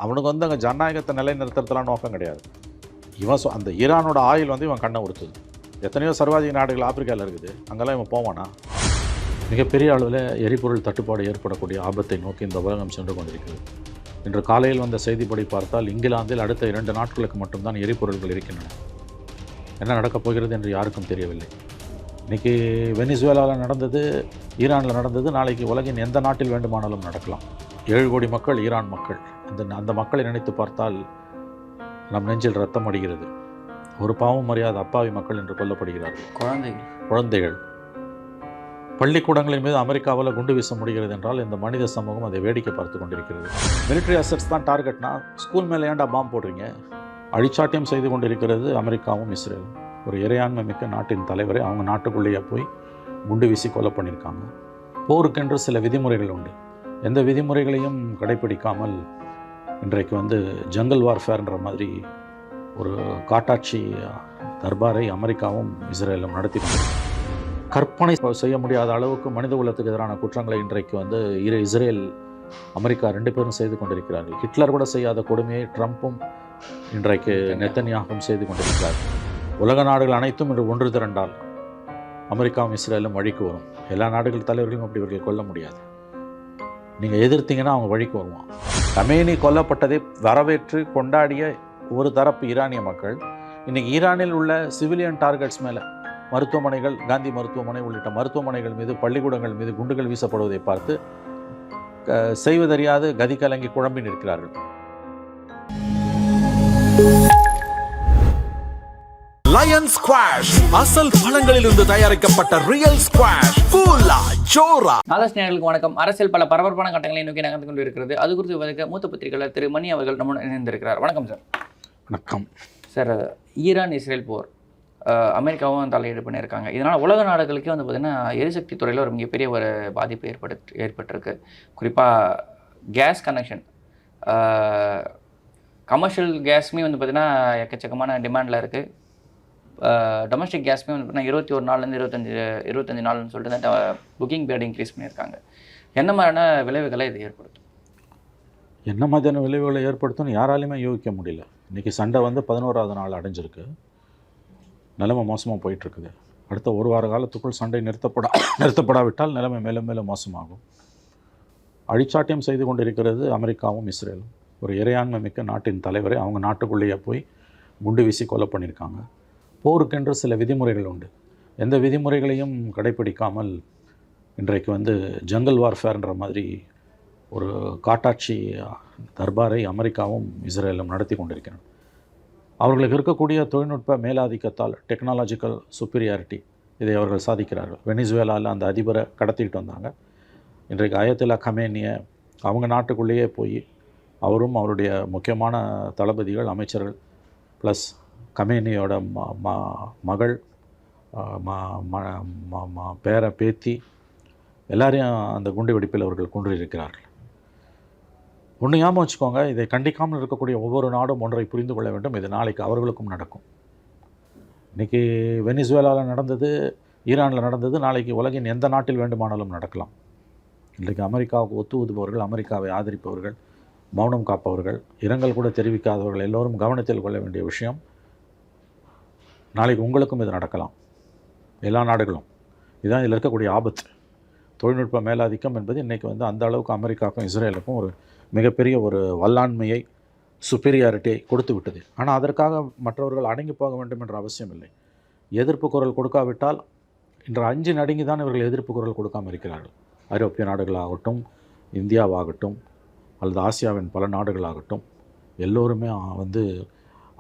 அவனுக்கு வந்து அங்கே ஜனநாயகத்தை நிலைநிறுத்துறதுலாம் நோக்கம் கிடையாது. இவன் அந்த ஈரானோட ஆயில் வந்து இவன் கண்ணை உறுத்துது. எத்தனையோ சர்வாதிக நாடுகள் ஆப்பிரிக்காவில் இருக்குது, அங்கெல்லாம் இவன் போவானா? மிகப்பெரிய அளவில் எரிபொருள் தட்டுப்பாடு ஏற்படக்கூடிய ஆபத்தை நோக்கி இந்த உலகம் சென்று கொண்டிருக்கிறது. இன்று காலையில் வந்த செய்திப்படி பார்த்தால் இங்கிலாந்தில் அடுத்த 2 நாட்களுக்கு மட்டும்தான் எரிபொருள்கள் இருக்கின்றன. என்ன நடக்கப் போகிறது என்று யாருக்கும் தெரியவில்லை. இன்றைக்கி வெனிசுவேலாவில் நடந்தது, ஈரானில் நடந்தது, நாளைக்கு உலகின் எந்த நாட்டில் வேண்டுமானாலும் நடக்கலாம். 7 கோடி மக்கள் ஈரான் மக்கள். அந்த மக்களை நினைத்து பார்த்தால் நம் நெஞ்சில் ரத்தம் அடிக்கிறது. ஒரு பாவம் அறியாத அப்பாவி மக்கள் என்று கொல்லப்படுகிறார்கள். குழந்தைகள். பள்ளிக்கூடங்களின் மீது அமெரிக்காவில் குண்டு வீச முடிகிறது என்றால் இந்த மனித சமூகம் அதை வேடிக்கை பார்த்து கொண்டிருக்கிறது. மிலிட்ரி அசட்ஸ் தான் டார்கெட்னா ஸ்கூல் மேலே ஏன்டா பாம்பு போடுறீங்க? அழிச்சாட்டியம் செய்து கொண்டிருக்கிறது அமெரிக்காவும் இஸ்ரேலும். ஒரு இறையாண்மை மிக்க நாட்டின் தலைவரை அவங்க நாட்டுக்குள்ளேயே போய் குண்டு வீசி கொலை பண்ணியிருக்காங்க. போருக்கென்று சில விதிமுறைகள் உண்டு. எந்த விதிமுறைகளையும் கடைப்பிடிக்காமல் இன்றைக்கு வந்து ஜங்கல் வார்ஃபேர்ன்ற மாதிரி ஒரு காட்டாட்சி தர்பாரை அமெரிக்காவும் இஸ்ரேலும் நடத்தி கொண்டிருக்கிறது. கற்பனை செய்ய முடியாத அளவுக்கு மனித குலத்துக்கு எதிரான குற்றங்களை இன்றைக்கு வந்து இஸ்ரேல் அமெரிக்கா 2 பேரும் செய்து கொண்டிருக்கிறார்கள். ஹிட்லர் கூட செய்யாத கொடுமையை ட்ரம்ப்பும் இன்றைக்கு நெத்தன்யாகவும் செய்து கொண்டிருக்கிறார்கள். உலக நாடுகள் அனைத்தும் இன்று ஒன்று திரண்டால் அமெரிக்காவும் இஸ்ரேலும் வழிக்கு வரும். எல்லா நாடுகள் தலைவர்களையும் அப்படி இவர்கள் கொல்ல முடியாது. நீங்கள் எதிர்த்தீங்கன்னா அவங்க வழிக்கு வருவான். கமேனி கொல்லப்பட்டதை வரவேற்று கொண்டாடிய ஒரு தரப்பு ஈரானிய மக்கள் இன்றைக்கி ஈரானில் உள்ள சிவிலியன் டார்கெட்ஸ் மேலே மருத்துவமனைகள், காந்தி மருத்துவமனை உள்ளிட்ட மருத்துவமனைகள் மீது, பள்ளிக்கூடங்கள் மீது குண்டுகள் வீசப்படுவதை பார்த்து செய்வதறியாது கதி கலங்கி குழம்பி நிற்கிறார்கள். லயன் ஸ்குவாஷ் அசல் பழங்களிலிருந்து தயாரிக்கப்பட்ட ரியல் ஸ்குவாஷ் ஃபுல்லா ஜோரா. நாதஸ்நேயர்களுக்கு வணக்கம். அரசியல் பல பரபரப்பான கட்டங்களை நோக்கி நகர்ந்து கொண்டு இருக்கிறது. அது குறித்து விவரிக்க மூத்த பத்திரிகையாளர் திரு மணி அவர்கள் நம்முடன் இணைந்திருக்கிறார். வணக்கம் சார். வணக்கம் சார். ஈரான் இஸ்ரேல் போர் அமெரிக்காவும் தலையீடு பண்ணியிருக்காங்க. இதனால் உலக நாடுகளுக்கே வந்து பார்த்திங்கன்னா எரிசக்தி துறையில் ஒரு மிகப்பெரிய ஒரு பாதிப்பு ஏற்பட்டிருக்கு. குறிப்பாக கேஸ் கனெக்ஷன், கமர்ஷியல் கேஸுமே வந்து பார்த்திங்கன்னா எக்கச்சக்கமான டிமாண்டில் இருக்குது. டொமஸ்டிக் கேஸ்மே வந்து பார்த்தீங்கன்னா 21 நாள்லேருந்து 25 நாள்னு சொல்லிட்டு அந்த புக்கிங் பீரியட் இன்க்ரீஸ் பண்ணியிருக்காங்க. என்ன மாதிரியான விளைவுகளை இது ஏற்படுத்தும்? என்ன மாதிரியான விளைவுகளை ஏற்படுத்தும்னு யாராலையுமே யோசிக்க முடியல. இன்றைக்கி சண்டை வந்து 11ஆவது நாள் அடைஞ்சிருக்கு. நிலைமை மோசமாக போயிட்டுருக்குது. அடுத்த ஒரு வார காலத்துக்குள் சண்டை நிறுத்தப்படாவிட்டால் நிலைமை மேலும் மேலும் மோசமாகும். அழிச்சாட்டியம் செய்து கொண்டிருக்கிறது அமெரிக்காவும் இஸ்ரேலும். ஒரு இறையாண்மை மிக்க நாட்டின் தலைவரை அவங்க நாட்டுக்குள்ளேயே போய் குண்டு வீசி கொலை பண்ணியிருக்காங்க. போருக்கென்று சில விதிமுறைகள் உண்டு. எந்த விதிமுறைகளையும் கடைப்பிடிக்காமல் இன்றைக்கு வந்து ஜங்கல் வார்ஃபேர்ன்ற மாதிரி ஒரு காட்டாட்சி தர்பாரை அமெரிக்காவும் இஸ்ரேலும் நடத்தி கொண்டிருக்கிறாங்க. அவர்களுக்கு இருக்கக்கூடிய தொழில்நுட்ப மேலாதிக்கத்தால், டெக்னாலஜிக்கல் சுப்பீரியாரிட்டி, இதை அவர்கள் சாதிக்கிறார்கள். வெனிசுவேலாவில் அந்த அதிபரை கடத்திட்டு வந்தாங்க. இன்றைக்கு அயத்துல்லா கமேனியை அவங்க நாட்டுக்குள்ளேயே போய் அவரும் அவருடைய முக்கியமான தளபதிகள், அமைச்சர்கள் ப்ளஸ் கமேனியோட மகள், பேர பேத்தி எல்லாரையும் அந்த குண்டு வெடிப்பில் அவர்கள் கொன்றிருக்கிறார்கள். ஒன்று ஞாபகம் வச்சுக்கோங்க, இதை கண்டிக்காமல் இருக்கக்கூடிய ஒவ்வொரு நாடும் ஒன்றை புரிந்து கொள்ள வேண்டும். இது நாளைக்கு அவர்களுக்கும் நடக்கும். இன்றைக்கி வெனிசுவேலாவில் நடந்தது, ஈரானில் நடந்தது, நாளைக்கு உலகின் எந்த நாட்டில் வேண்டுமானாலும் நடக்கலாம். இன்றைக்கு அமெரிக்காவுக்கு ஒத்து ஊதுபவர்கள், அமெரிக்காவை ஆதரிப்பவர்கள், மௌனம் காப்பவர்கள், இரங்கல் கூட தெரிவிக்காதவர்கள் எல்லோரும் கவனத்தில் கொள்ள வேண்டிய விஷயம், நாளைக்கு உங்களுக்கும் இது நடக்கலாம். எல்லா நாடுகளும் இதுதான் இதில் இருக்கக்கூடிய ஆபத்து. தொழில்நுட்ப மேலாதிக்கம் என்பது இன்றைக்கி வந்து அந்த அளவுக்கு அமெரிக்காவுக்கும் இஸ்ரேலுக்கும் ஒரு மிகப்பெரிய ஒரு வல்லாண்மையை, சுப்பீரியாரிட்டியை கொடுத்து விட்டது. ஆனால் அதற்காக மற்றவர்கள் அடங்கி போக வேண்டும் என்ற அவசியம் இல்லை. எதிர்ப்பு குரல் கொடுக்காவிட்டால் இன்று 5 நடுங்கி தான் இவர்கள் எதிர்ப்பு குரல் கொடுக்காமல் இருக்கிறார்கள். ஐரோப்பிய நாடுகளாகட்டும், இந்தியாவாகட்டும், அல்லது ஆசியாவின் பல நாடுகளாகட்டும், எல்லோருமே வந்து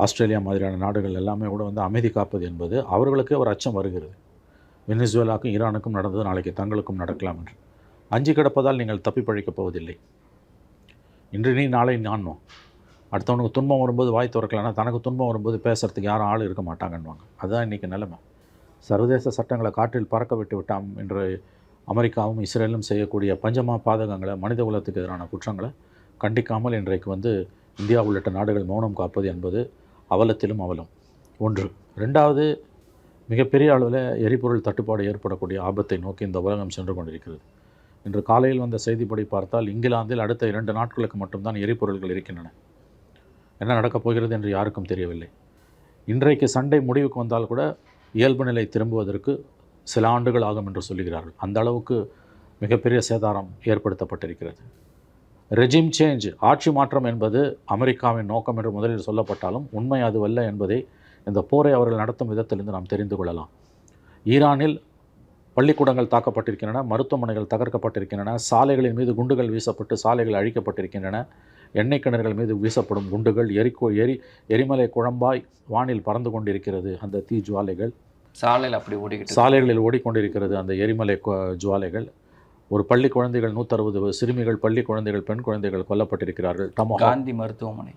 ஆஸ்திரேலியா மாதிரியான நாடுகள் எல்லாமே கூட வந்து அமைதி காப்பது என்பது அவர்களுக்கே ஒரு அச்சம் வருகிறது. வெனிசுவேலாவுக்கும் ஈரானுக்கும் நடந்தது நாளைக்கு தங்களுக்கும் நடக்கலாம் என்று அஞ்சு கிடப்பதால் நீங்கள் தப்பி பழிக்கப் போவதில்லை. இன்று நீ நாளை நானும். அடுத்தவனுக்கு துன்பம் வரும்போது வாய் திறக்கலன்னா தனக்கு துன்பம் வரும்போது பேசுகிறதுக்கு யாரும் ஆள் இருக்க மாட்டாங்கன்னுவாங்க. அதுதான் இன்றைக்கி நிலைமை. சர்வதேச சட்டங்களை காற்றில் பறக்க விட்டு விட்டாம் என்று அமெரிக்காவும் இஸ்ரேலும் செய்யக்கூடிய பஞ்சமா பாதகங்களை, மனித குலத்துக்கு எதிரான குற்றங்களை கண்டிக்காமல் இன்றைக்கு வந்து இந்தியா உள்ளிட்ட நாடுகள் மௌனம் காப்பது என்பது அவலத்திலும் அவலம். ஒன்று. 2வது, மிகப்பெரிய அளவில் எரிபொருள் தட்டுப்பாடு ஏற்படக்கூடிய ஆபத்தை நோக்கி இந்த உலகம் சென்று கொண்டிருக்கிறது. இன்று காலையில் வந்த செய்திப்படி பார்த்தால் இங்கிலாந்தில் அடுத்த 2 நாட்களுக்கு மட்டும்தான் எரிபொருள்கள் இருக்கின்றன. என்ன நடக்கப் போகிறது என்று யாருக்கும் தெரியவில்லை. இன்றைக்கு சண்டை முடிவுக்கு வந்தால் கூட இயல்பு நிலை திரும்புவதற்கு சில ஆண்டுகள் ஆகும் என்று சொல்லுகிறார்கள். அந்த அளவுக்கு மிகப்பெரிய சேதாரம் ஏற்படுத்தப்பட்டிருக்கிறது. ரெஜிம் சேஞ்ச், ஆட்சி மாற்றம் என்பது அமெரிக்காவின் நோக்கம் என்று முதலில் சொல்லப்பட்டாலும் உண்மை அதுவல்ல என்பதை இந்த போரை அவர்கள் நடத்தும் விதத்திலிருந்து நாம் தெரிந்து கொள்ளலாம். ஈரானில் பள்ளிக்கூடங்கள் தாக்கப்பட்டிருக்கின்றன, மருத்துவமனைகள் தகர்க்கப்பட்டிருக்கின்றன, சாலைகளின் மீது குண்டுகள் வீசப்பட்டு சாலைகள் அழிக்கப்பட்டிருக்கின்றன, எண்ணெய் கிணறுகள் மீது வீசப்படும் குண்டுகள் எரிமலை குழம்பாய் வானில் பறந்து கொண்டிருக்கிறது. அந்த தீ ஜுவாலைகள் சாலைகளில் ஓடிக்கொண்டிருக்கிறது. அந்த எரிமலை ஜுவாலைகள். ஒரு பள்ளி குழந்தைகள் 160 சிறுமிகள், பள்ளி குழந்தைகள், பெண் குழந்தைகள் கொல்லப்பட்டிருக்கிறார்கள். காந்தி மருத்துவமனை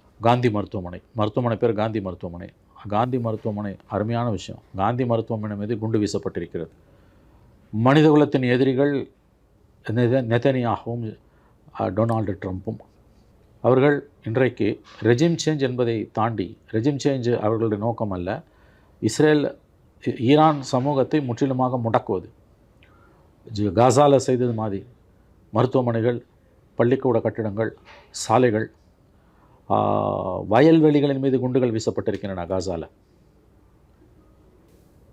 பேர் காந்தி மருத்துவமனை. காந்தி மருத்துவமனை அருமையான விஷயம். காந்தி மருத்துவமனை மீது குண்டு வீசப்பட்டிருக்கிறது. மனிதகுலத்தின் எதிரிகள் நெதன்யாகவும் டொனால்டு ட்ரம்ப்பும். அவர்கள் இன்றைக்கு ரெஜிம் சேஞ்ச் என்பதை தாண்டி, ரெஜிம் சேஞ்ச் அவர்களுடைய நோக்கம் அல்ல, ஈரான் சமூகத்தை முற்றிலுமாக முடக்குவது. காசாவில் செய்தது மாதிரி மருத்துவமனைகள், பள்ளிக்கூட கட்டிடங்கள், சாலைகள், வயல்வெளிகளின் மீது குண்டுகள் வீசப்பட்டிருக்கின்றன. காசாவில்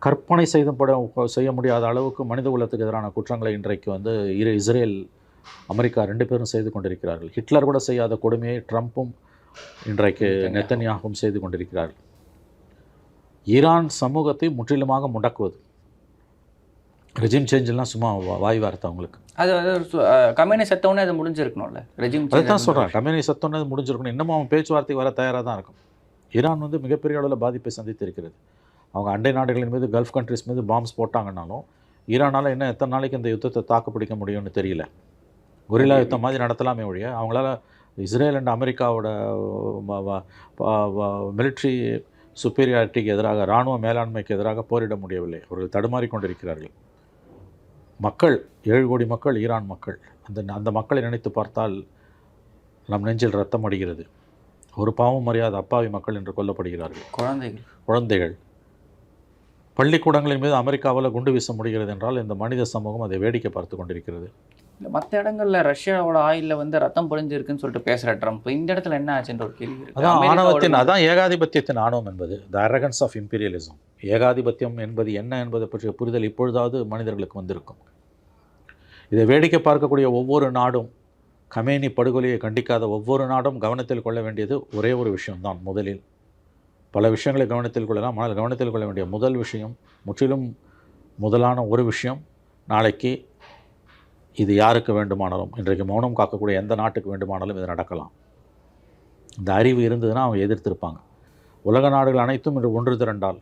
கற்பனை செய்ய முடியாத அளவுக்கு மனித குலத்துக்கு எதிரான குற்றங்களை இன்றைக்கு இஸ்ரேல், அமெரிக்கா 2 பேரும் செய்து கொண்டிருக்கிறார்கள். ஹிட்லர் கூட செய்யாத கொடுமையை ட்ரம்ப்பும் இன்றைக்கு நெத்தன்யாகவும் செய்து கொண்டிருக்கிறார்கள். ஈரான் சமூகத்தை முற்றிலுமாக முடக்குவது. ரெஜிம் சேஞ்செல்லாம் சும்மா வாய் வார்த்தை அவங்களுக்கு. அது கம்யூனி சத்தோன்னே அது முடிஞ்சிருக்கணும்ல. ரெஜிம் அதுதான் சொல்கிறேன், கம்யூனி சத்தோன்னே அது முடிஞ்சிருக்கணும். இன்னமும் அவன் பேச்சுவார்த்தைக்கு வர தயாராக தான் இருக்கும். ஈரான் மிகப்பெரிய அளவில் பாதிப்பை சந்தித்திருக்கிறது. அவங்க அண்டை நாடுகளின் மீது, கல்ஃப் கண்ட்ரிஸ் மீது பாம்ஸ் போட்டாங்கன்னாலும் ஈரானால் இன்னும் எத்தனை நாளைக்கு இந்த யுத்தத்தை தாக்குப்பிடிக்க முடியும்னு தெரியல. கொரில்லா யுத்தம் மாதிரி நடத்தலாமே ஒழிய அவங்களால இஸ்ரேல் அண்ட் அமெரிக்காவோட மிலிட்ரி சுப்பீரியாரிட்டிக்கு எதிராக, இராணுவ மேலாண்மைக்கு எதிராக போரிட முடியவில்லை. அவர்கள் தடுமாறிக்கொண்டிருக்கிறார்கள். மக்கள் 7 கோடி மக்கள், ஈரான் மக்கள். அந்த மக்களை நினைத்து பார்த்தால் நம் நெஞ்சில் ரத்தம் அடிக்கிறது. ஒரு பாவம் அறியாத அப்பாவி மக்கள் என்று கொல்லப்படுகிறார்கள். குழந்தைகள். பள்ளிக்கூடங்களின் மீது அமெரிக்காவில் குண்டு வீச முடிகிறது என்றால் இந்த மனித சமூகம் அதை வேடிக்கை பார்த்து கொண்டிருக்கிறது. மற்ற இடங்களில் ரஷ்யாவோட ஆயிலில் ரத்தம் பொழிஞ்சிருக்குன்னு சொல்லிட்டு பேசுகிற ட்ரம்ப் இந்த இடத்துல என்ன ஆச்சுன்ற ஒரு கேள்வி இருக்கு. அதான் ஏகாதிபத்தியத்தின் ஆணவம் என்பது, த அரகன்ஸ் ஆஃப் இம்பீரியலிசம். ஏகாதிபத்தியம் என்பது என்ன என்பதை பற்றிய புரிதல் இப்பொழுதாவது மனிதர்களுக்கு வந்திருக்கும். இதை வேடிக்கை பார்க்கக்கூடிய ஒவ்வொரு நாடும், கமேனி படுகொலையை கண்டிக்காத ஒவ்வொரு நாடும் கவனத்தில் கொள்ள வேண்டியது ஒரே ஒரு விஷயம்தான். முதலில் பல விஷயங்களை கவனத்தில் கொள்ளலாம், ஆனால் கவனத்தில் கொள்ள வேண்டிய முதல் விஷயம், முற்றிலும் முதலான ஒரு விஷயம், நாளைக்கு இது யாருக்கு வேண்டுமானாலும், இன்றைக்கு மௌனம் காக்கக்கூடிய எந்த நாட்டுக்கு வேண்டுமானாலும் இது நடக்கலாம். இந்த அறிவு இருந்ததுன்னா அவங்க எதிர்த்திருப்பாங்க. உலக நாடுகள் அனைத்தும் இன்று ஒன்று திரண்டால்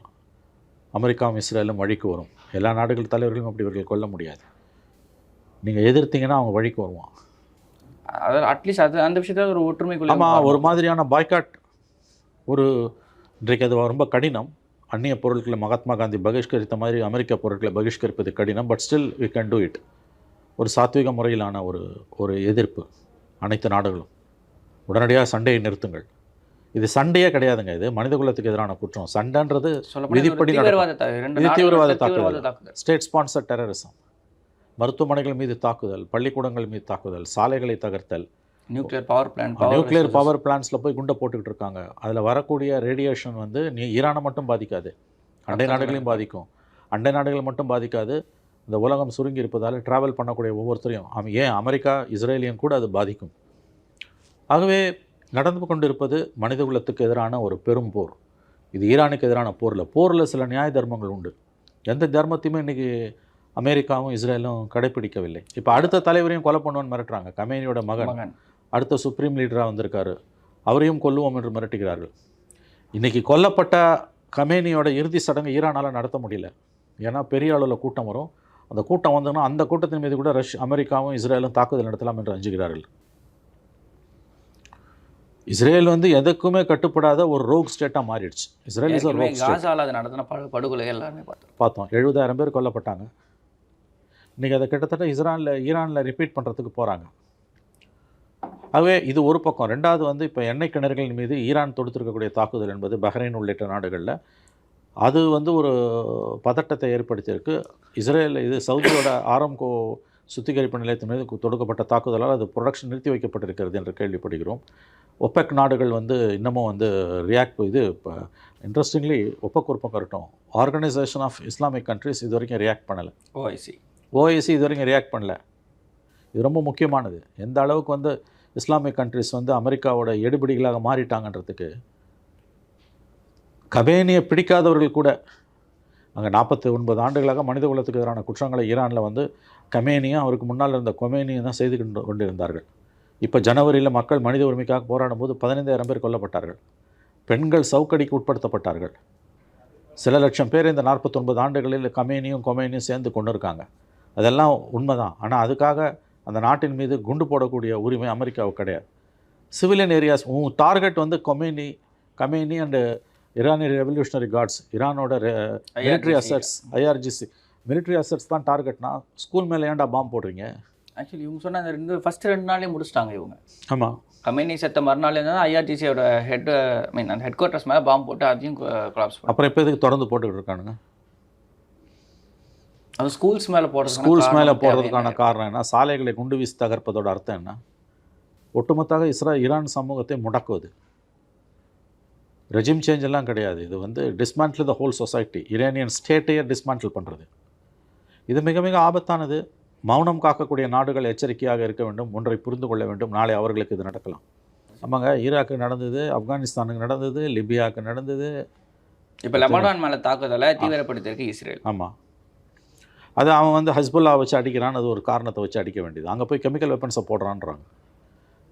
அமெரிக்காவும் இஸ்ரேலும் வழிக்கு வரும். எல்லா நாடுகள் தலைவர்களும் அப்படி இவர்கள் கொள்ள முடியாது. நீங்கள் எதிர்த்தீங்கன்னா அவங்க வழிக்கு வருவான். அதாவது அட்லீஸ்ட் அந்த விஷயத்தில் ஒரு ஒற்றுமைக்குள்ள ஒரு மாதிரியான பாய்காட் இன்றைக்கு அது ரொம்ப கடினம். அந்நிய பொருட்களை மகாத்மா காந்தி பகிஷ்கரித்த மாதிரி அமெரிக்க பொருட்களை பகிஷ்கரிப்பது கடினம். But still we can do it. ஒரு சாத்விக முறையிலான ஒரு எதிர்ப்பு. அனைத்து நாடுகளும் உடனடியாக சண்டையை நிறுத்துங்கள். இது சண்டையே கிடையாதுங்க, இது மனிதகுலத்துக்கு எதிரான குற்றம். சண்டைன்றது விதிப்படி தீவிரவாத தாக்குதல், ஸ்டேட் ஸ்பான்சர் டெரரிசம். மருத்துவமனைகள் மீது தாக்குதல், பள்ளிக்கூடங்கள் மீது தாக்குதல், சாலைகளை தகர்த்தல், நியூக்ளியர் பவர் பிளான்ஸில் போய் குண்டை போட்டுக்கிட்டு இருக்காங்க. அதில் வரக்கூடிய ரேடியேஷன் ஈரானை மட்டும் பாதிக்காது, அண்டை நாடுகளையும் பாதிக்கும். அண்டை நாடுகள் மட்டும் பாதிக்காது, இந்த உலகம் சுருங்கி இருப்பதால் ட்ராவல் பண்ணக்கூடிய ஒவ்வொருத்தரையும், ஏன் அமெரிக்கா இஸ்ரேலியும் கூட அது பாதிக்கும். ஆகவே நடந்து கொண்டிருப்பது மனிதகுலத்துக்கு எதிரான ஒரு பெரும் போர். இது ஈரானுக்கு எதிரான போரில் சில நியாய தர்மங்கள் உண்டு. எந்த தர்மத்தையுமே இன்றைக்கி அமெரிக்காவும் இஸ்ரேலும் கடைப்பிடிக்கவில்லை. இப்போ அடுத்த தலைவரையும் கொலை பண்ணுவோன்னு மிரட்டுறாங்க. கமேனியோட மகன் அடுத்த சுப்ரீம் லீடராக வந்திருக்காரு, அவரையும் கொல்லுவோம் என்று மிரட்டுகிறார்கள். இன்றைக்கி கொல்லப்பட்ட கமேனியோட இறுதி சடங்கு ஈரானால் நடத்த முடியல. ஏன்னா பெரிய அளவில் கூட்டம் வரும். அந்த கூட்டம் வந்ததுன்னா அந்த கூட்டத்தின் மீது கூட அமெரிக்காவும் இஸ்ரேலும் தாக்குதல் நடத்தலாம் என்று அஞ்சுகிறார்கள். இஸ்ரேல் எதுக்குமே கட்டுப்படாத ஒரு ரோக் ஸ்டேட்டாக மாறிடுச்சு. Israel is rogue state. நடத்தின படுகொலை எல்லாமே பார்த்தோம். 70,000 பேர் கொல்லப்பட்டாங்க. இன்றைக்கி அதை கிட்டத்தட்ட ஈரானில் ரிப்பீட் பண்ணுறதுக்கு போகிறாங்க. ஆகவே இது ஒரு பக்கம். ரெண்டாவது இப்போ எண்ணெய் கிணறுகளின் மீது ஈரான் தொடுத்திருக்கக்கூடிய தாக்குதல் என்பது பஹ்ரைன் உள்ளிட்ட நாடுகளில் அது ஒரு பதட்டத்தை ஏற்படுத்தியிருக்கு. இஸ்ரேல் இது சவுதியோட ஆரம்கோ சுத்திகரிப்பு நிலையத்தின் மீது தொடுக்கப்பட்ட தாக்குதலால் அது ப்ரொடக்ஷன் நிறுத்தி வைக்கப்பட்டிருக்கிறது என்று கேள்விப்படுகிறோம். ஒப்பெக் நாடுகள் வந்து இன்னமும் வந்து இது இப்போ இன்ட்ரெஸ்டிங்லி ஒப்பெக் ஒரு பக்கம் இருக்கட்டும், ஆர்கனைசேஷன் ஆஃப் இஸ்லாமிக் கண்ட்ரிஸ் இது வரைக்கும் ரியாக்ட் பண்ணலை. ஓஐசி இது வரைக்கும் ரியாக்ட் பண்ணல. இது ரொம்ப முக்கியமானது. எந்த அளவுக்கு வந்து இஸ்லாமிக் கண்ட்ரிஸ் வந்து அமெரிக்காவோட எடுபிடிகளாக மாறிட்டாங்கன்றதுக்கு கமேனியை பிடிக்காதவர்கள் கூட அங்கே 49 ஆண்டுகளாக மனித குலத்துக்கு எதிரான குற்றங்களை ஈரானில் வந்து கமேனியும் அவருக்கு முன்னால் இருந்த கொமேனியும் தான் செய்து கொண்டிருந்தார்கள். இப்போ ஜனவரியில் மக்கள் மனித உரிமைக்காக போராடும் போது 15,000 பேர் கொல்லப்பட்டார்கள். பெண்கள் சவுக்கடிக்கு உட்படுத்தப்பட்டார்கள். சில லட்சம் பேர் இந்த 49 ஆண்டுகளில் கொமேனியும் சேர்ந்து கொண்டு இருக்காங்க. அதெல்லாம் உண்மைதான். ஆனால் அதுக்காக அந்த நாட்டின் மீது குண்டு போடக்கூடிய உரிமை அமெரிக்காவுக்கு கிடையாது. சிவிலியன் ஏரியாஸ் டார்கெட் வந்து Khamenei and Iranian revolutionary guards, ஈரானோட military assets, IRGC military assets தான் டார்கெட்னா ஸ்கூல் மேலே ஏன்டா பாம்பு போடுறீங்க? ஆக்சுவலி இவங்க சொன்ன அந்த ஃபஸ்ட்டு 2 நாளே முடிச்சிட்டாங்க இவங்க. ஆமாம், கமேனி செத்த மறுநாள் இருந்தால் ஐஆர்ஜிசியோட அந்த ஹெட் குவார்ட்டர்ஸ் மேலே பாம்பு போட்டு அதையும் கொலாப்ஸ் பண்ணி அப்புறம் இப்போ இதுக்கு தொடர்ந்து போட்டுக்கிட்டு இருக்கானுங்க. அது ஸ்கூல்ஸ் மேலே போடுறதுக்கான காரணம் என்ன? சாலைகளை குண்டு வீசி தகர்ப்பதோட அர்த்தம் என்ன? ஒட்டுமொத்தாக ஈரான் சமூகத்தை முடக்குவது. ரெஜிம் சேஞ்ச் எல்லாம் கிடையாது. இது வந்து dismantle the whole society, Iranian ஸ்டேட்டையே டிஸ்மேண்டில் பண்ணுறது. இது மிக மிக ஆபத்தானது. மௌனம் காக்கக்கூடிய நாடுகள் எச்சரிக்கையாக இருக்க வேண்டும், ஒன்றை புரிந்து கொள்ள வேண்டும். நாளை அவர்களுக்கு இது நடக்கலாம். ஆமாங்க, ஈராக்கு நடந்தது, ஆப்கானிஸ்தானுக்கு நடந்தது, லிபியாவுக்கு நடந்தது. இப்போ லெபனான் மேலே தாக்குதலை தீவிரப்படுத்தியிருக்கு இஸ்ரேல். ஆமாம், அது அவன் வந்து ஹஸ்புல்லா வச்சு அடிக்கிறான், அது ஒரு காரணத்தை வச்சு அடிக்க வேண்டியது. அங்கே போய் கெமிக்கல் வெப்பன்ஸை போடுறான்றாங்க.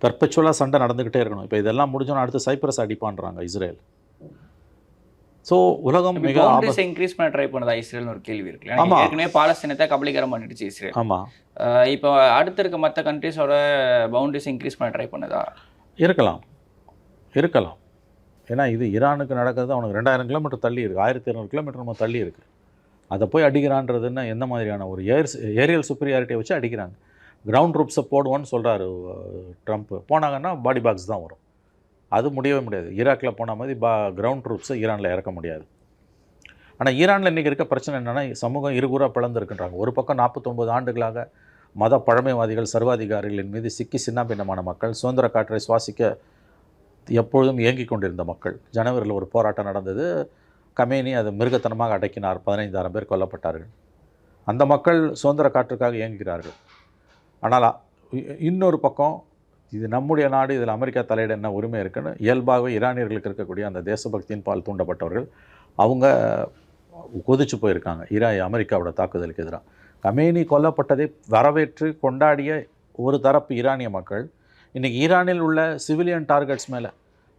பெர்பெச்சுவலாக சண்டை நடந்துக்கிட்டே இருக்கணும். இப்போ இதெல்லாம் முடிஞ்சோன்னா அடுத்து சைப்ரஸ் அடிப்பான்றாங்க இஸ்ரேல். ஸோ உலகம் மிக இன்க்ரீஸ் பண்ண ட்ரை பண்ணதா இஸ்ரேல்னு ஒரு கேள்வி இருக்கு. ஏற்கனவே பாலஸ்தீனத்தை கபலீகரம் பண்ணிடுச்சு இஸ்ரேல். ஆமாம், இப்போ அடுத்து இருக்க மற்ற கண்ட்ரிஸோட பவுண்டரிஸ் இன்க்ரீஸ் பண்ண ட்ரை பண்ணதா? இருக்கலாம். ஏன்னா இது ஈரானுக்கு நடக்கிறது அவனுக்கு 2000 கிலோமீட்டர் தள்ளி இருக்குது, 1200 கிலோமீட்டர் நம்ம தள்ளி இருக்குது. அதை போய் அடிக்கிறான்றதுன்னா எந்த மாதிரியான ஒரு ஏரியல் சுப்பீரியாரிட்டியை வச்சு அடிக்கிறாங்க. கிரவுண்ட் ட்ரூப்ஸை போடுவோன்னு சொல்கிறாரு ட்ரம்ப். போனாங்கன்னா பாடி பாக்ஸ் தான் வரும். அது முடியவே முடியாது. ஈராக்கில் போன மாதிரி கிரவுண்ட் ட்ரூப்ஸை ஈரானில் இறக்க முடியாது. ஆனால் ஈரானில் இன்றைக்கி இருக்க பிரச்சனை என்னென்னா, சமூகம் இருகுறாக பிளந்துருக்குன்றாங்க. ஒரு பக்கம் 49 ஆண்டுகளாக மத பழமைவாதிகள், சர்வாதிகாரிகளின் மீது சிக்கி சின்னாபின்னமான மக்கள், சுதந்திர காற்றை சுவாசிக்க எப்பொழுதும் ஏங்கி கொண்டிருந்த மக்கள். ஜனவரியில் ஒரு போராட்டம் நடந்தது. கமேனி அது மிருகத்தனமாக அடக்கினார். 15,000 பேர் கொல்லப்பட்டார்கள். அந்த மக்கள் சுதந்திர காற்றுக்காக இயங்குகிறார்கள். ஆனால் இன்னொரு பக்கம் இது நம்முடைய நாடு, இதில் அமெரிக்கா தலையிட என்ன உரிமை இருக்குன்னு இயல்பாகவே ஈரானியர்களுக்கு இருக்கக்கூடிய அந்த தேசபக்தியின் பால் தூண்டப்பட்டவர்கள் அவங்க கொதிச்சு போயிருக்காங்க அமெரிக்காவோட தாக்குதலுக்கு எதிராக. கமேனி கொல்லப்பட்டதை வரவேற்று கொண்டாடிய ஒரு தரப்பு ஈரானிய மக்கள் இன்றைக்கி ஈரானில் உள்ள சிவிலியன் டார்கெட்ஸ் மேலே,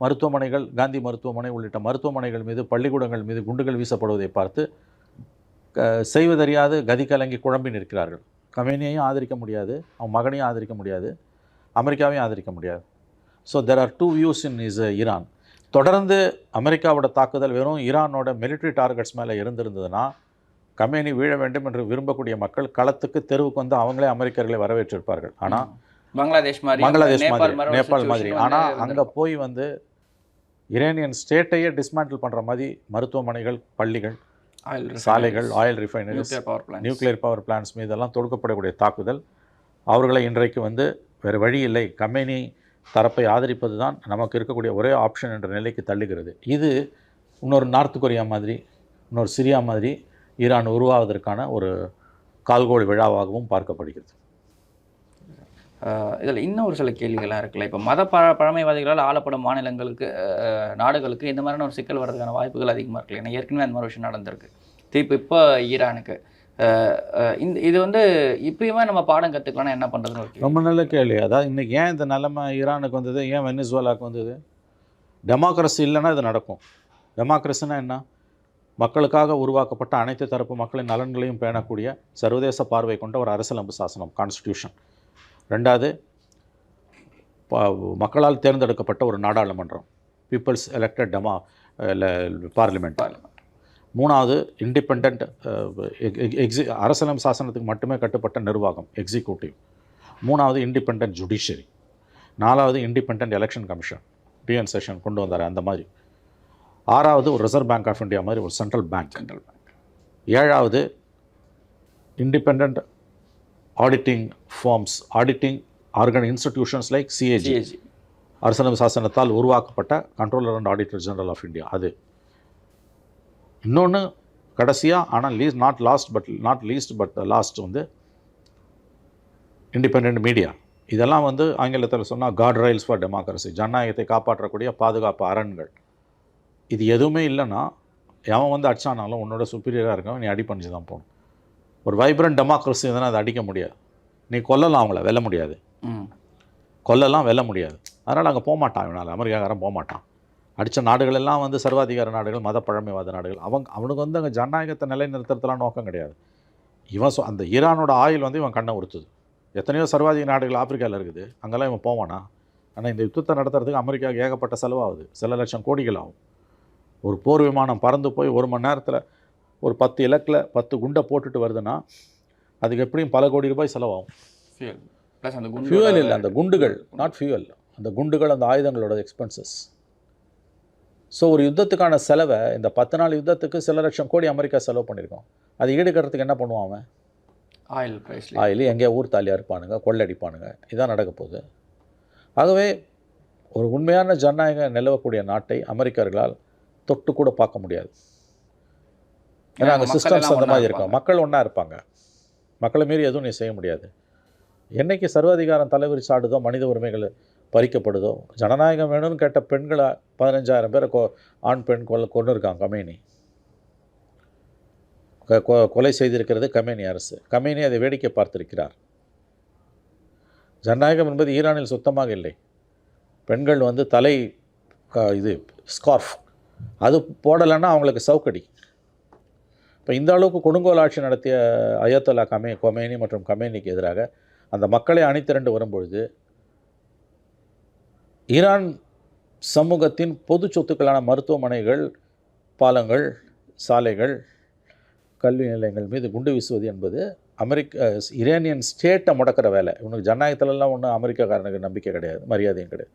மருத்துவமனைகள், காந்தி மருத்துவமனை உள்ளிட்ட மருத்துவமனைகள் மீது, பள்ளிக்கூடங்கள் மீது குண்டுகள் வீசப்படுவதை பார்த்து செய்வதறியாது கதி கலங்கி குழம்பி நிற்கிறார்கள். கமேனியையும் ஆதரிக்க முடியாது, அவன் மகனையும் ஆதரிக்க முடியாது, அமெரிக்காவையும் ஆதரிக்க முடியாது. So there are 2 views in Iran. தொடர்ந்து அமெரிக்காவோட தாக்குதல் வெறும் ஈரானோட மிலிட்ரி டார்கெட்ஸ் மேலே இருந்திருந்ததுன்னா கமேனி வீழ வேண்டும் என்று விரும்பக்கூடிய மக்கள் களத்துக்கு, தெருவுக்கு வந்து அவங்களே அமெரிக்கர்களை வரவேற்றிருப்பார்கள். ஆனால் பங்களாதேஷ் மாதிரி, நேபாள் மாதிரி. ஆனால் அங்கே போய் வந்து ஈரானியன் ஸ்டேட்டையே டிஸ்மேண்டில் பண்ணுற மாதிரி மருத்துவமனைகள், பள்ளிகள், சாலைகள், oil refineries, nuclear power plants மீதெல்லாம் தொடுக்கப்படக்கூடிய தாக்குதல் அவர்களை இன்றைக்கு வந்து வேறு வழி இல்லை, கமேனி தரப்பை ஆதரிப்பது தான் நமக்கு இருக்கக்கூடிய ஒரே ஆப்ஷன் என்ற நிலைக்கு தள்ளுகிறது. இது இன்னொரு நார்த் கொரியா மாதிரி, இன்னொரு சிரியா மாதிரி ஈரான் உருவாவதற்கான ஒரு கால்கோள் விழாவாகவும் பார்க்கப்படுகிறது. இதில் இன்னும் ஒரு சில கேள்விகள்லாம் இருக்குல்ல. இப்போ மத பழமைவாதிகளால் ஆளப்படும் நாடுகளுக்கு இந்த மாதிரியான ஒரு சிக்கல் வர்றதுக்கான வாய்ப்புகள் அதிகமாக இருக்குல்ல. ஏன்னா ஏற்கனவே அந்த மாதிரி விஷயம் நடந்திருக்கு. திருப்பி இப்போ ஈரானுக்கு இது வந்து இப்பயுமே நம்ம பாடம் கற்றுக்கலாம்னா என்ன பண்ணுறதுன்னு ரொம்ப நல்ல கேள்வி. அதாவது இன்றைக்கி ஏன் இந்த நிலைமை ஈரானுக்கு வந்தது, ஏன் வெனிசுவேலாவுக்கு வந்தது? டெமோக்ரஸி இல்லைன்னா இது நடக்கும். டெமோக்ரஸினா என்ன? மக்களுக்காக உருவாக்கப்பட்ட அனைத்து தரப்பு மக்களின் நலன்களையும் பேணக்கூடிய சர்வதேச பார்வை கொண்ட ஒரு அரசியலமைப்பு சாசனம், கான்ஸ்டிடியூஷன். 2வது, மக்களால் தேர்ந்தெடுக்கப்பட்ட ஒரு நாடாளுமன்றம், பீப்புள்ஸ் எலெக்டட் பார்லிமெண்ட். 3வது, இண்டிபெண்ட் அரசியலமைப்பு சாசனத்துக்கு மட்டுமே கட்டுப்பட்ட நிர்வாகம், எக்ஸிக்யூட்டிவ். 3வது, இண்டிபெண்ட் ஜுடிஷியரி. 4வது, independent election commission, TN session கொண்டு வந்தார் அந்த மாதிரி. 6வது, ஒரு ரிசர்வ் பேங்க் ஆஃப் இந்தியா மாதிரி ஒரு சென்ட்ரல் பேங்க். 7வது, independent auditing firms, auditing institutions like CAG. அரசியலமைப்பு சாசனத்தால் உருவாக்கப்பட்ட controller and auditor general of India அது. இன்னொன்று கடைசியாக, ஆனால் நாட் லீஸ்ட் பட் லாஸ்ட் வந்து இண்டிபெண்ட் மீடியா. இதெல்லாம் வந்து ஆங்கிலத்தில் சொன்னால் கார்ட் ரைல்ஸ் ஃபார் டெமோக்ரஸி, ஜனநாயகத்தை காப்பாற்றக்கூடிய பாதுகாப்பு அரண்கள். இது எதுவுமே இல்லைன்னா எவன் வந்து அடிச்சானாலும் உன்னோட சுப்பீரியராக இருக்கவன் நீ அடி பண்ணிச்சு தான் போகணும். ஒரு வைப்ரண்ட் டெமோக்ரஸி இருந்தால் அதை அடிக்க முடியாது. நீ கொல்லலாம், அவங்கள வெல்ல முடியாது, கொல்லலாம் வெல்ல முடியாது. அதனால் அங்கே போகமாட்டான், இவனால் அமெரிக்காக்காரன் போகமாட்டான். அடித்த நாடுகள் எல்லாம் வந்து சர்வாதிகார நாடுகள், மத பழமைவாத நாடுகள். அவனுக்கு வந்து அங்கே ஜனநாயகத்தை நிலைநிறுத்துறதுலாம் நோக்கம் கிடையாது. இவன் அந்த ஈரானோட ஆயில் வந்து இவன் கண்ணை உறுத்துது. எத்தனையோ சர்வாதிகார நாடுகள் ஆப்பிரிக்காவில் இருக்குது, அங்கெல்லாம் இவன் போவானா? ஆனால் இந்த யுத்தத்தை நடத்துறதுக்கு அமெரிக்காவுக்கு ஏகப்பட்ட செலவாகுது, சில லட்சம் கோடிகள் ஆகும். ஒரு போர் விமானம் பறந்து போய் 1 மணி நேரத்தில் ஒரு 10 இலக்கில் 10 குண்டை போட்டுட்டு வருதுன்னா அதுக்கு எப்படியும் பல கோடி ரூபாய் செலவாகும். ஃபியூவல் இல்லை, அந்த குண்டுகள், நாட் ஃபியூவல், அந்த குண்டுகள், அந்த ஆயுதங்களோட எக்ஸ்பென்சஸ். ஸோ ஒரு யுத்தத்துக்கான செலவை, இந்த 10 நாள் யுத்தத்துக்கு சில லட்சம் கோடி அமெரிக்கா செலவு பண்ணியிருக்கோம். அது ஈடுகட்டுறதுக்கு என்ன பண்ணுவான் அவன்? ஆயில் எங்கேயா ஊர் தாலியாக இருப்பானுங்க, கொள்ளடிப்பானுங்க. இதான் நடக்க போகுது. ஆகவே ஒரு உண்மையான ஜனநாயகம் நிலவக்கூடிய நாட்டை அமெரிக்கர்களால் தொட்டு கூட பார்க்க முடியாது. ஏன்னா அங்கே சிஸ்டம்ஸ் அந்த மாதிரி இருக்கும். மக்கள் ஒன்றா இருப்பாங்க, மக்களை மீறி எதுவும் நீ செய்ய முடியாது. என்றைக்கு சர்வாதிகாரம் தலைவிரிச்சு ஆடுதோ, மனித உரிமைகள் பறிக்கப்படுதோ, ஜனநாயகம் வேணும்னு கேட்ட பெண்களை 15,000 பேரை ஆண் பெண் கொண்டு இருக்காங்க கமேனி. கொலை செய்திருக்கிறது கமேனி அரசு. கமேனி அதை வேடிக்கை பார்த்திருக்கிறார். ஜனநாயகம் என்பது ஈரானில் சுத்தமாக இல்லை. பெண்கள் வந்து தலை இது ஸ்கார்ஃப் அது போடலைன்னா அவங்களுக்கு சவுக்கடி. இப்போ இந்த அளவுக்கு கொடுங்கோல் ஆட்சி நடத்திய அயத்தொல்லா கொமேனி மற்றும் கமேனிக்கு எதிராக அந்த மக்களை அணிதிரண்டு வரும்பொழுது ஈரான் சமூகத்தின் பொது சொத்துக்களான மருத்துவமனைகள், பாலங்கள், சாலைகள், கல்வி நிலையங்கள் மீது குண்டு வீசுவது என்பது ஈரானியன் ஸ்டேட்டை முடக்கிற வேலை. இவனுக்கு ஜனநாயகத்திலலாம் ஒன்றும் அமெரிக்காக்காரனுக்கு நம்பிக்கை கிடையாது, மரியாதையும் கிடையாது.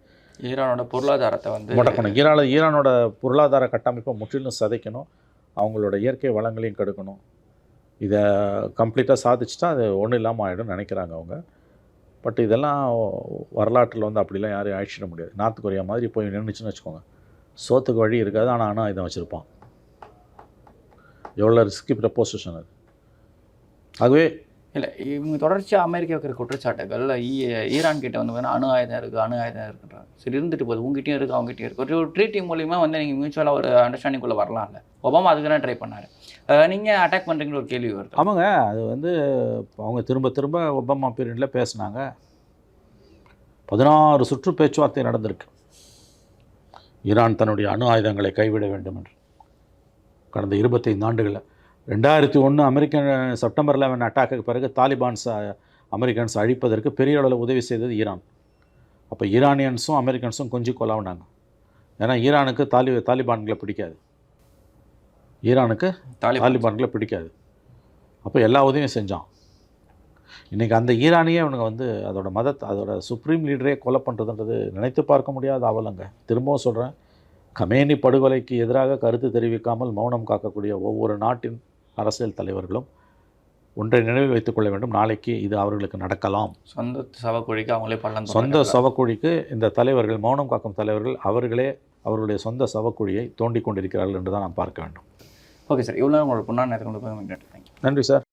ஈரானோட பொருளாதாரத்தை வந்து முடக்கணும். ஈரானோட பொருளாதார கட்டமைப்பை முற்றிலும் சதைக்கணும், அவங்களோட இயற்கை வளங்களையும் கெடுக்கணும். இதை கம்ப்ளீட்டாக சாதிச்சுட்டா அது ஒன்றும் இல்லாமல் ஆகிடும்னு நினைக்கிறாங்க அவங்க. பட் இதெல்லாம் வரலாற்றில் வந்து அப்படிலாம் யாரையும் அழிச்சிட முடியாது. நார்த் கொரியா மாதிரி போய் நின்றுச்சுன்னு வச்சுக்கோங்க, சோத்துக்கு வழி இருக்காது, ஆனால் இதை வச்சுருப்பான். எவ்வளோ ரிஸ்கி ப்ரப்போசிஷன் அது. ஆகவே இல்லை, இவங்க தொடர்ச்சியாக அமெரிக்கா இருக்கிற குற்றச்சாட்டுகள் ஈரான் கிட்ட வந்து அணு ஆயுதம் இருக்குன்றாங்க. சரி, இருந்துட்டு போகுது, உங்ககிட்டயும் இருக்குது, அவங்ககிட்டயும் இருக்குது. ஒரு ட்ரீட்டி மூலிமா வந்து நீங்கள் மியூச்சுவலாக ஒரு அண்டர்ஸ்டாண்டிங்குள்ளே வரலாம்ல. ஒபாமா அதுக்கு தான் ட்ரை பண்ணார். நீங்கள் அட்டாக் பண்ணுறீங்கன்னு ஒரு கேள்வி வருது. ஆமாங்க, அது வந்து அவங்க திரும்ப ஒபாமா பீரியடில் பேசினாங்க. 16 சுற்று பேச்சுவார்த்தை நடந்திருக்கு. ஈரான் தன்னுடைய அணு ஆயுதங்களை கைவிட வேண்டும் என்று கடந்த 25 ஆண்டுகளில். 2001 அமெரிக்கன் செப்டம்பர் 11 அட்டாக்கு பிறகு அமெரிக்கன்ஸ் அழிப்பதற்கு பெரிய அளவில் உதவி செய்தது ஈரான். அப்போ ஈரானியன்ஸும் அமெரிக்கன்ஸும் கொஞ்சம் கொலாவினாங்க. ஏன்னா ஈரானுக்கு தாலிபான்களை பிடிக்காது, தாலிபான்களை பிடிக்காது. அப்போ எல்லா உதவியும் செஞ்சான். இன்றைக்கி அந்த ஈரானியே இவனுங்க வந்து அதோட சுப்ரீம் லீடரே கொலை பண்ணுறதுன்றது நினைத்து பார்க்க முடியாத அவலங்க. திரும்பவும் சொல்கிறேன், கமேனி படுகொலைக்கு எதிராக கருத்து தெரிவிக்காமல் மௌனம் காக்கக்கூடிய ஒவ்வொரு நாட்டின் அரசியல் தலைவர்களும் ஒன்றை நினைவில் வைத்துக் கொள்ள வேண்டும். நாளைக்கு இது அவர்களுக்கு நடக்கலாம். சொந்த சவக்குழிக்கு இந்த தலைவர்கள், மௌனம் காக்கும் தலைவர்கள், அவர்களே அவர்களுடைய சொந்த சவக்குழியை தோண்டி கொண்டிருக்கிறார்கள் என்று தான் நாம் பார்க்க வேண்டும். ஓகே சார், இவ்வளோ உங்களோட பொண்ணான நேரத்துக்கு நன்றி சார்.